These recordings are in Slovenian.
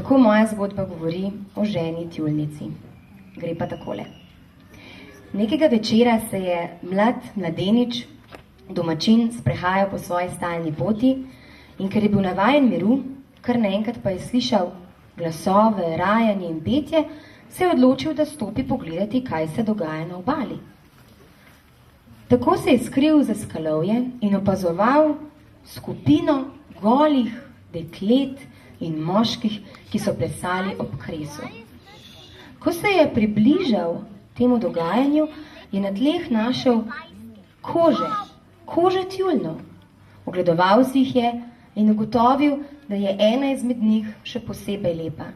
Tako moja zgodba govori o ženi tjulnici. Gre pa takole. Nekega večera se je mladenič, domačin, sprehajal po svoji stalni poti in ker je bil navajen miru, kar naenkrat pa je slišal glasove, rajanje in petje, se je odločil, da stopi pogledati, kaj se dogaja na obali. Tako se je skril za skalovje in opazoval skupino golih deklet in moških, ki so plesali ob kresu. Ko se je približal temu dogajanju, je na tleh našel kože tjulnjev. Ogledoval si jih je in ugotovil, da je ena izmed njih še posebej lepa.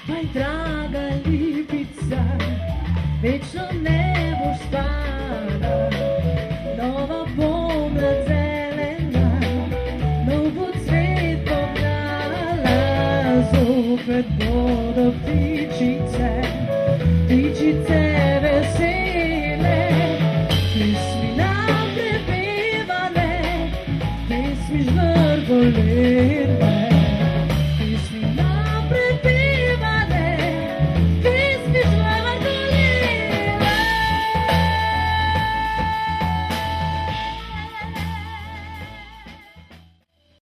Spaj, draga lipica, večno ne boš spala. Nova pomlad zelena, nov bo cvet pognala. Zopet bodo ptičice vesele, pesmi nam prepevale, pesmi žvrgole.